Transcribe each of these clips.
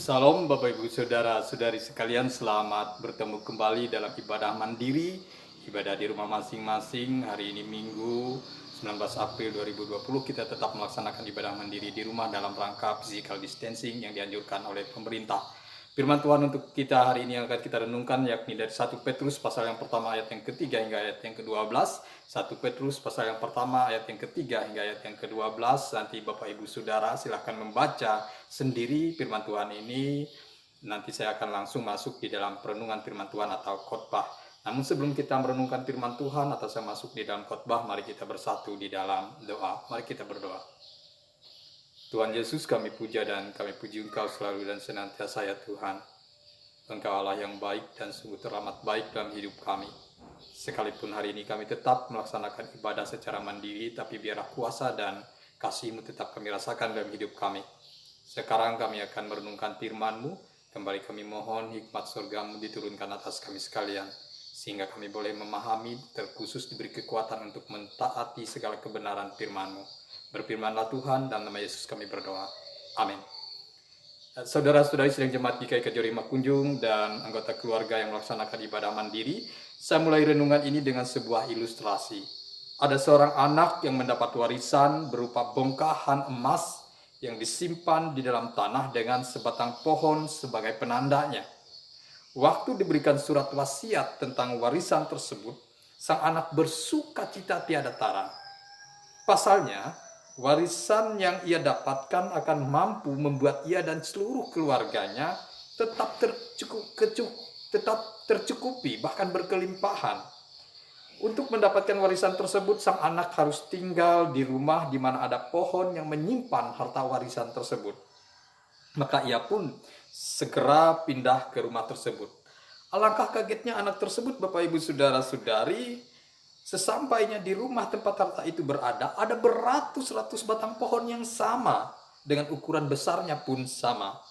Salam Bapak Ibu Saudara-saudari sekalian, selamat bertemu kembali dalam ibadah mandiri, ibadah di rumah masing-masing. Hari ini Minggu 19 April 2020 kita tetap melaksanakan ibadah mandiri di rumah dalam rangka physical distancing yang dianjurkan oleh pemerintah. Firman Tuhan untuk kita hari ini yang akan kita renungkan yakni dari 1 Petrus pasal yang pertama ayat yang ketiga hingga ayat yang ke-12. 1 Petrus pasal yang pertama ayat yang ketiga hingga ayat yang ke-12. Nanti Bapak Ibu Saudara silahkan membaca sendiri firman Tuhan ini. Nanti saya akan langsung masuk di dalam perenungan firman Tuhan atau khotbah. Namun sebelum kita merenungkan firman Tuhan atau saya masuk di dalam khotbah, mari kita bersatu di dalam doa. Mari kita berdoa. Tuhan Yesus, kami puja dan kami puji Engkau selalu dan senantiasa ya Tuhan. Engkau Allah yang baik dan sungguh teramat baik dalam hidup kami. Sekalipun hari ini kami tetap melaksanakan ibadah secara mandiri, tapi biarlah kuasa dan kasih-Mu tetap kami rasakan dalam hidup kami. Sekarang kami akan merenungkan firman-Mu. Kembali kami mohon hikmat surga-Mu diturunkan atas kami sekalian, sehingga kami boleh memahami, terkhusus diberi kekuatan untuk mentaati segala kebenaran firman-Mu. Berfirmanlah Tuhan, dalam nama Yesus kami berdoa. Amin. Saudara-saudari sidang jemaat GKI Kejari Makunjung dan anggota keluarga yang melaksanakan ibadah mandiri, saya mulai renungan ini dengan sebuah ilustrasi. Ada seorang anak yang mendapat warisan berupa bongkahan emas yang disimpan di dalam tanah dengan sebatang pohon sebagai penandanya. Waktu diberikan surat wasiat tentang warisan tersebut, sang anak bersukacita tiada tara. Pasalnya, warisan yang ia dapatkan akan mampu membuat ia dan seluruh keluarganya tetap tercukupi, bahkan berkelimpahan. Untuk mendapatkan warisan tersebut, sang anak harus tinggal di rumah di mana ada pohon yang menyimpan harta warisan tersebut. Maka ia pun segera pindah ke rumah tersebut. Alangkah kagetnya anak tersebut, Bapak Ibu Saudara-saudari. Sesampainya di rumah tempat harta itu berada, ada beratus-ratus batang pohon yang sama, dengan ukuran besarnya pun sama.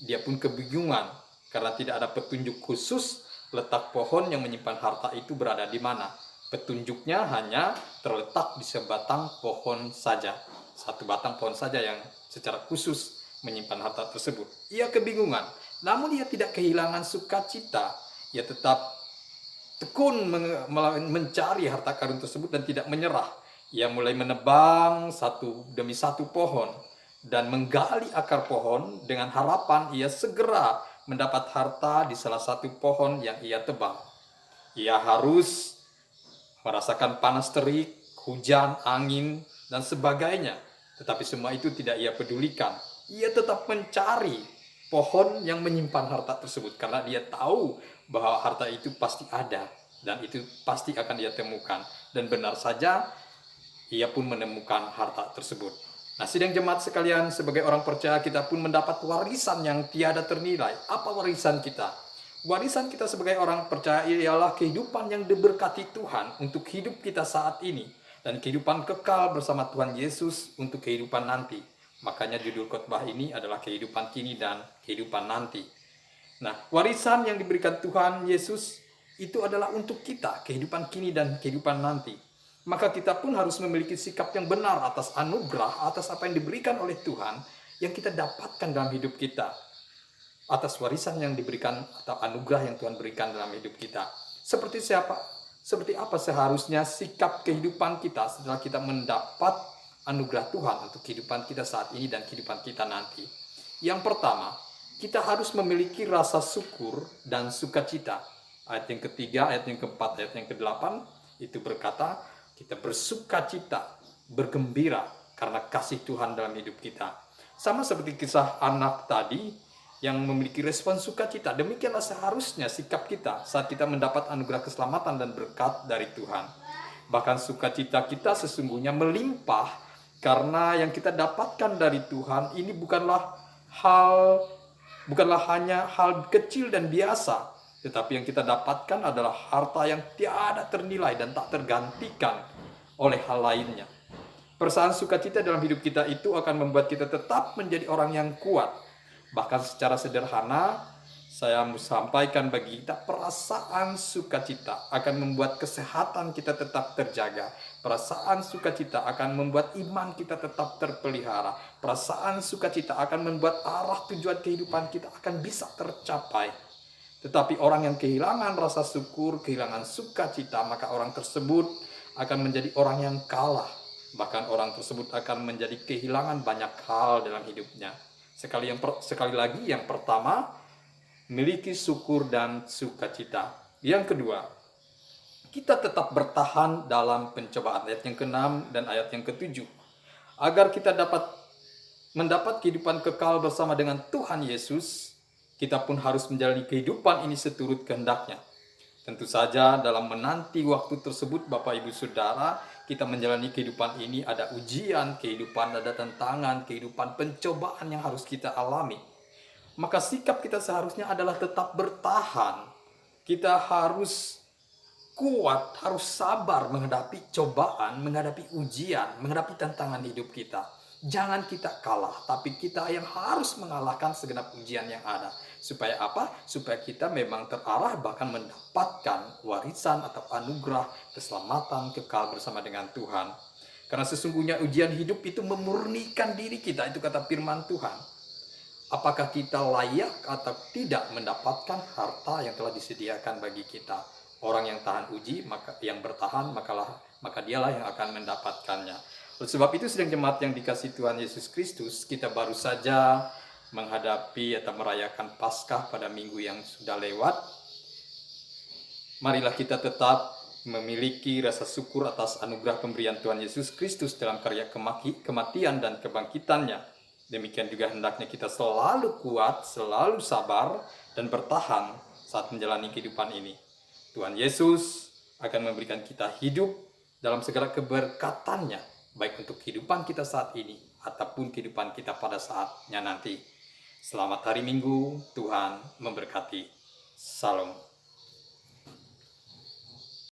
Dia pun kebingungan, karena tidak ada petunjuk khusus letak pohon yang menyimpan harta itu berada di mana. Petunjuknya hanya terletak di sebatang pohon saja. Satu batang pohon saja yang secara khusus menyimpan harta tersebut. Ia kebingungan, namun ia tidak kehilangan sukacita. Ia tetap tekun mencari harta karun tersebut dan tidak menyerah. Ia mulai menebang satu demi satu pohon dan menggali akar pohon dengan harapan ia segera mendapat harta di salah satu pohon yang ia tebang. Ia harus merasakan panas terik, hujan, angin, dan sebagainya. Tetapi semua itu tidak ia pedulikan. Ia tetap mencari pohon yang menyimpan harta tersebut karena dia tahu bahwa harta itu pasti ada dan itu pasti akan dia temukan. Dan benar saja, ia pun menemukan harta tersebut. Nah, sidang jemaat sekalian, sebagai orang percaya kita pun mendapat warisan yang tiada ternilai. Apa warisan kita? Warisan kita sebagai orang percaya ialah kehidupan yang diberkati Tuhan untuk hidup kita saat ini dan kehidupan kekal bersama Tuhan Yesus untuk kehidupan nanti. Makanya judul khotbah ini adalah kehidupan kini dan kehidupan nanti. Nah, warisan yang diberikan Tuhan Yesus itu adalah untuk kita, kehidupan kini dan kehidupan nanti. Maka kita pun harus memiliki sikap yang benar atas anugerah, atas apa yang diberikan oleh Tuhan, yang kita dapatkan dalam hidup kita. Atas warisan yang diberikan atau anugerah yang Tuhan berikan dalam hidup kita. Seperti siapa? Seperti apa seharusnya sikap kehidupan kita setelah kita mendapat anugerah Tuhan untuk kehidupan kita saat ini dan kehidupan kita nanti. Yang pertama, kita harus memiliki rasa syukur dan sukacita. Ayat yang ketiga, ayat yang keempat, ayat yang kedelapan itu berkata, kita bersukacita, bergembira karena kasih Tuhan dalam hidup kita. Sama seperti kisah anak tadi yang memiliki respon sukacita. Demikianlah seharusnya sikap kita saat kita mendapat anugerah keselamatan dan berkat dari Tuhan. Bahkan sukacita kita sesungguhnya melimpah karena yang kita dapatkan dari Tuhan ini bukanlah hanya hal kecil dan biasa, tetapi yang kita dapatkan adalah harta yang tiada ternilai dan tak tergantikan oleh hal lainnya. Perasaan sukacita dalam hidup kita itu akan membuat kita tetap menjadi orang yang kuat. Bahkan secara sederhana, saya mau sampaikan bagi kita perasaan sukacita akan membuat kesehatan kita tetap terjaga. Perasaan sukacita akan membuat iman kita tetap terpelihara. Perasaan sukacita akan membuat arah tujuan kehidupan kita akan bisa tercapai. Tetapi orang yang kehilangan rasa syukur, kehilangan sukacita, maka orang tersebut akan menjadi orang yang kalah. Bahkan orang tersebut akan menjadi kehilangan banyak hal dalam hidupnya. Sekali lagi, yang pertama, miliki syukur dan sukacita. Yang kedua, kita tetap bertahan dalam pencobaan. Ayat yang ke-6 dan ayat yang ke-7. Agar kita dapat mendapat kehidupan kekal bersama dengan Tuhan Yesus, kita pun harus menjalani kehidupan ini seturut kehendaknya. Tentu saja dalam menanti waktu tersebut, Bapak Ibu Saudara, kita menjalani kehidupan ini ada ujian, kehidupan ada tantangan, kehidupan pencobaan yang harus kita alami. Maka sikap kita seharusnya adalah tetap bertahan. Kita harus kuat, harus sabar menghadapi cobaan, menghadapi ujian, menghadapi tantangan hidup kita. Jangan kita kalah, tapi kita yang harus mengalahkan segenap ujian yang ada. Supaya apa? Supaya kita memang terarah bahkan mendapatkan warisan atau anugerah keselamatan kekal bersama dengan Tuhan. Karena sesungguhnya ujian hidup itu memurnikan diri kita, itu kata firman Tuhan. Apakah kita layak atau tidak mendapatkan harta yang telah disediakan bagi kita? Orang yang tahan uji, yang bertahan, maka dialah yang akan mendapatkannya. Oleh sebab itu, sedang jemaat yang dikasihi Tuhan Yesus Kristus, kita baru saja menghadapi atau merayakan Paskah pada minggu yang sudah lewat. Marilah kita tetap memiliki rasa syukur atas anugerah pemberian Tuhan Yesus Kristus dalam karya kematian dan kebangkitannya. Demikian juga hendaknya kita selalu kuat, selalu sabar, dan bertahan saat menjalani kehidupan ini. Tuhan Yesus akan memberikan kita hidup dalam segala keberkatannya, baik untuk kehidupan kita saat ini ataupun kehidupan kita pada saatnya nanti. Selamat hari Minggu, Tuhan memberkati. Salam.